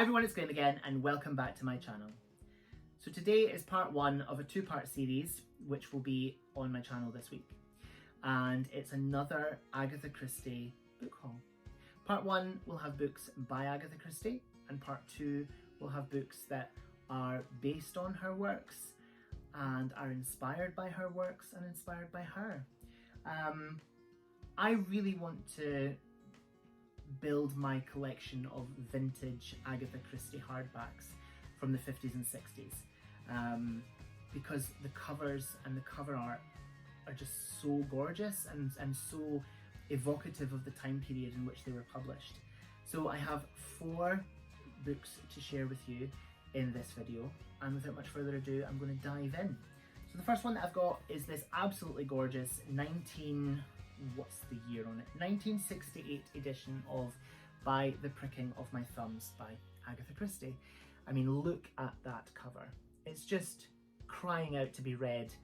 Hi everyone, it's Glenn again and welcome back to my channel. So today is part one of a two-part series which will be on my channel this week. And it's another Agatha Christie book haul. Part one will have books by Agatha Christie and part two will have books that are based on her works and are inspired by her works and inspired by her. I really want to build my collection of vintage Agatha Christie hardbacks from the 50s and 60s because the covers and the cover art are just so gorgeous and so evocative of the time period in which they were published. So I have 4 books to share with you in this video, and without much further ado I'm going to dive in. So the first one that I've got is this absolutely gorgeous 1968 edition of By the Pricking of My Thumbs by Agatha Christie. I mean, look at that cover. It's just crying out to be read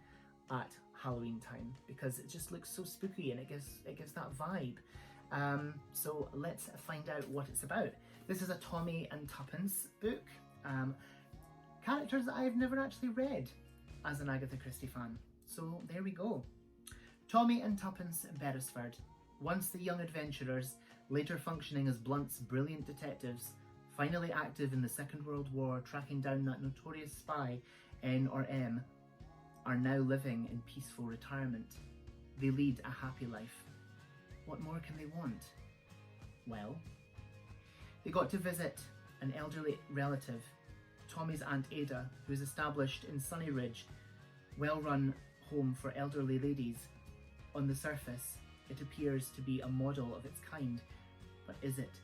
at Halloween time because it just looks so spooky and it gives that vibe. So let's find out what it's about. This is a Tommy and Tuppence book. Characters that I've never actually read as an Agatha Christie fan. So there we go. Tommy and Tuppence Beresford, once the young adventurers, later functioning as Blunt's brilliant detectives, finally active in the Second World War tracking down that notorious spy N or M, are now living in peaceful retirement. They lead a happy life. What more can they want? Well, they got to visit an elderly relative, Tommy's Aunt Ada, who is established in Sunny Ridge, well-run home for elderly ladies. On the surface, it appears to be a model of its kind, but is it?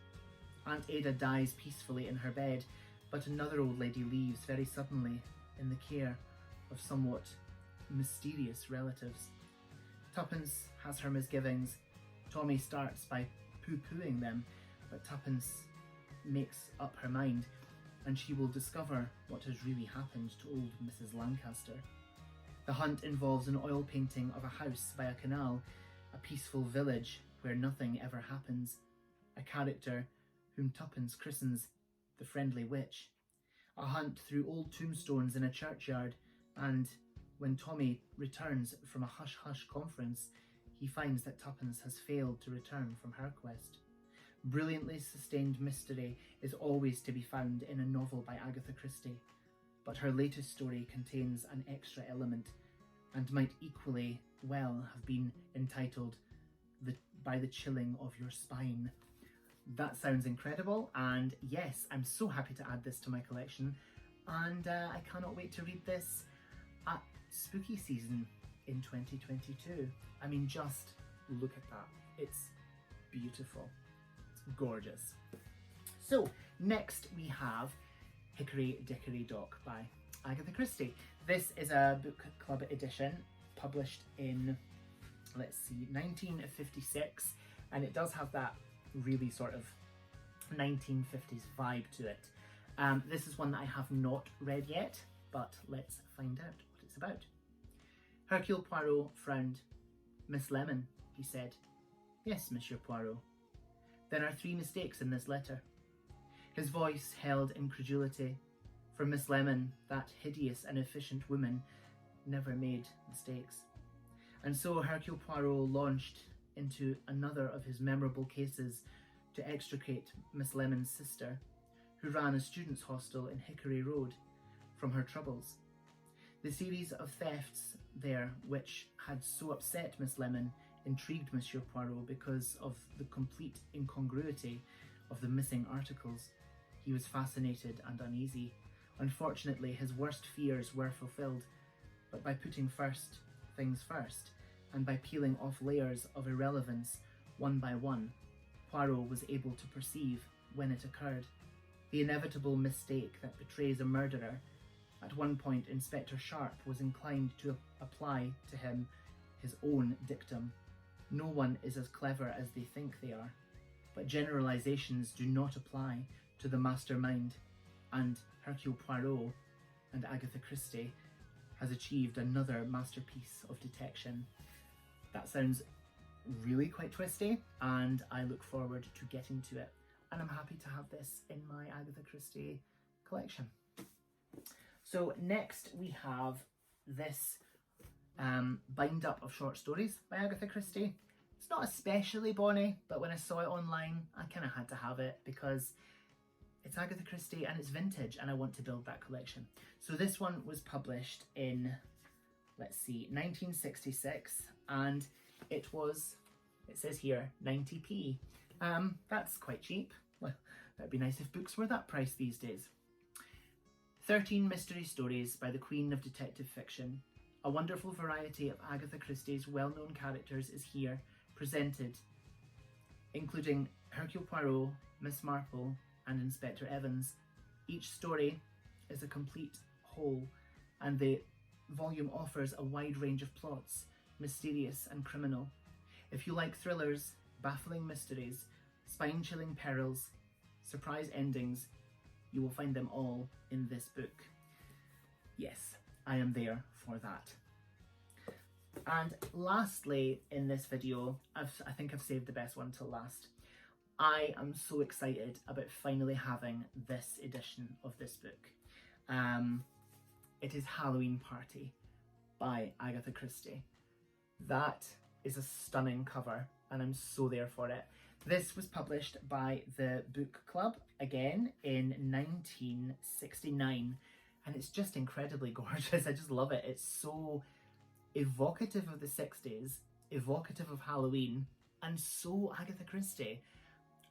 Aunt Ada dies peacefully in her bed, but another old lady leaves very suddenly in the care of somewhat mysterious relatives. Tuppence has her misgivings. Tommy starts by poo-pooing them, but Tuppence makes up her mind and she will discover what has really happened to old Mrs. Lancaster. The hunt involves an oil painting of a house by a canal, a peaceful village where nothing ever happens, a character whom Tuppence christens the Friendly Witch, a hunt through old tombstones in a churchyard, and when Tommy returns from a hush-hush conference, he finds that Tuppence has failed to return from her quest. Brilliantly sustained mystery is always to be found in a novel by Agatha Christie, but her latest story contains an extra element and might equally well have been entitled By the Chilling of Your Spine. That sounds incredible, and yes, I'm so happy to add this to my collection, and I cannot wait to read this at spooky season in 2022. I mean, just look at that. It's beautiful. It's gorgeous. So next we have Hickory Dock by Agatha Christie. This is a book club edition published in, let's see, 1956, and it does have that really sort of 1950s vibe to it. This is one that I have not read yet, but let's find out what it's about. Hercule Poirot frowned. "Miss Lemon," he said. "Yes, Monsieur Poirot." "Then are 3 mistakes in this letter." His voice held incredulity, for Miss Lemon, that hideous and efficient woman, never made mistakes. And so Hercule Poirot launched into another of his memorable cases to extricate Miss Lemon's sister, who ran a students' hostel in Hickory Road, from her troubles. The series of thefts there which had so upset Miss Lemon intrigued Monsieur Poirot because of the complete incongruity of the missing articles. He was fascinated and uneasy. Unfortunately, his worst fears were fulfilled, but by putting first things first, and by peeling off layers of irrelevance one by one, Poirot was able to perceive, when it occurred, the inevitable mistake that betrays a murderer. At one point, Inspector Sharp was inclined to apply to him his own dictum: "No one is as clever as they think they are." But generalizations do not apply to the mastermind, and Hercule Poirot and Agatha Christie has achieved another masterpiece of detection. That sounds really quite twisty, and I look forward to getting to it and I'm happy to have this in my Agatha Christie collection. So next we have this bind up of short stories by Agatha Christie. It's not especially bonny, but when I saw it online, I kind of had to have it because it's Agatha Christie and it's vintage and I want to build that collection. So this one was published in, let's see, 1966, and it says here 90p. That's quite cheap. Well, that'd be nice if books were that price these days. 13 mystery stories by the Queen of Detective Fiction. A wonderful variety of Agatha Christie's well-known characters is here presented, including Hercule Poirot, Miss Marple, and Inspector Evans. Each story is a complete whole, and the volume offers a wide range of plots, mysterious and criminal. If you like thrillers, baffling mysteries, spine-chilling perils, surprise endings, you will find them all in this book. Yes, I am there for that. And lastly in this video, I think I've saved the best one till last. I am so excited about finally having this edition of this book. It is Halloween Party by Agatha Christie. That is a stunning cover and I'm so there for it. This was published by the Book Club, again, in 1969, and it's just incredibly gorgeous. I just love it. It's so evocative of the 60s, evocative of Halloween, and so Agatha Christie.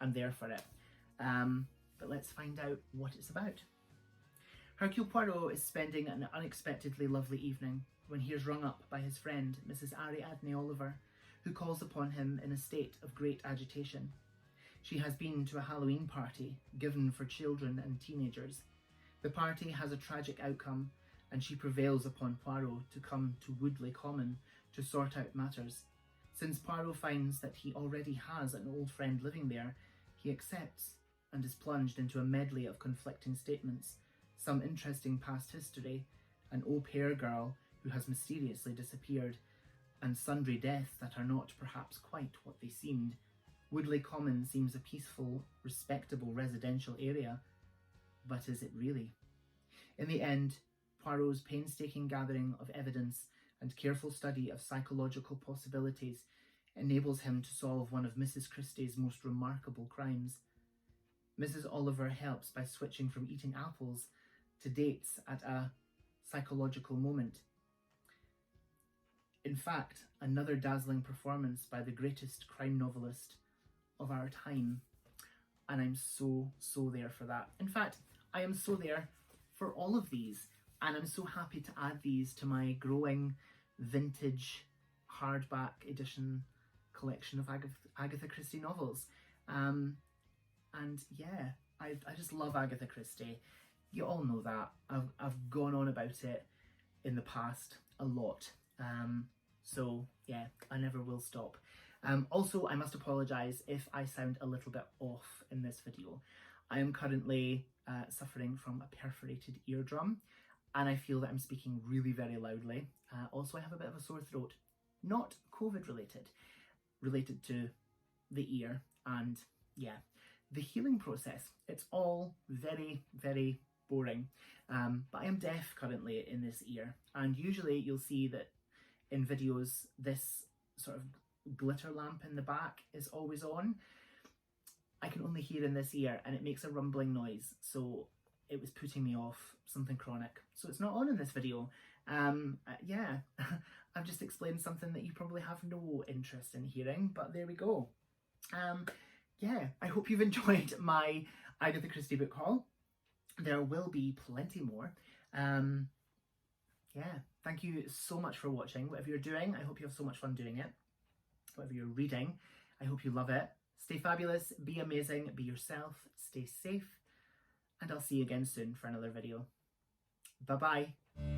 I'm there for it. But let's find out what it's about. Hercule Poirot is spending an unexpectedly lovely evening when he is rung up by his friend, Mrs. Ariadne Oliver, who calls upon him in a state of great agitation. She has been to a Halloween party given for children and teenagers. The party has a tragic outcome, and she prevails upon Poirot to come to Woodley Common to sort out matters. Since Poirot finds that he already has an old friend living there, he accepts and is plunged into a medley of conflicting statements, some interesting past history, an au pair girl who has mysteriously disappeared, and sundry deaths that are not perhaps quite what they seemed. Woodley Common seems a peaceful, respectable residential area, but is it really? In the end, Poirot's painstaking gathering of evidence and careful study of psychological possibilities enables him to solve one of Mrs. Christie's most remarkable crimes. Mrs. Oliver helps by switching from eating apples to dates at a psychological moment. In fact, another dazzling performance by the greatest crime novelist of our time. And I'm so there for that. In fact, I am so there for all of these. And I'm so happy to add these to my growing vintage hardback edition collection of Agatha Christie novels. And yeah, I just love Agatha Christie. You all know that. I've gone on about it in the past a lot. So yeah, I never will stop. Also, I must apologise if I sound a little bit off in this video. I am currently suffering from a perforated eardrum, and I feel that I'm speaking really very loudly. Also, I have a bit of a sore throat, not COVID related to the ear, and yeah, the healing process. It's all very, very boring. But I am deaf currently in this ear, and usually you'll see that in videos this sort of glitter lamp in the back is always on. I can only hear in this ear and it makes a rumbling noise, so it was putting me off something chronic. So it's not on in this video. Yeah, I've just explained something that you probably have no interest in hearing, but there we go. Yeah, I hope you've enjoyed my Agatha Christie book haul. There will be plenty more. Yeah, thank you so much for watching. Whatever you're doing, I hope you have so much fun doing it. Whatever you're reading, I hope you love it. Stay fabulous, be amazing, be yourself, stay safe, and I'll see you again soon for another video. Bye-bye.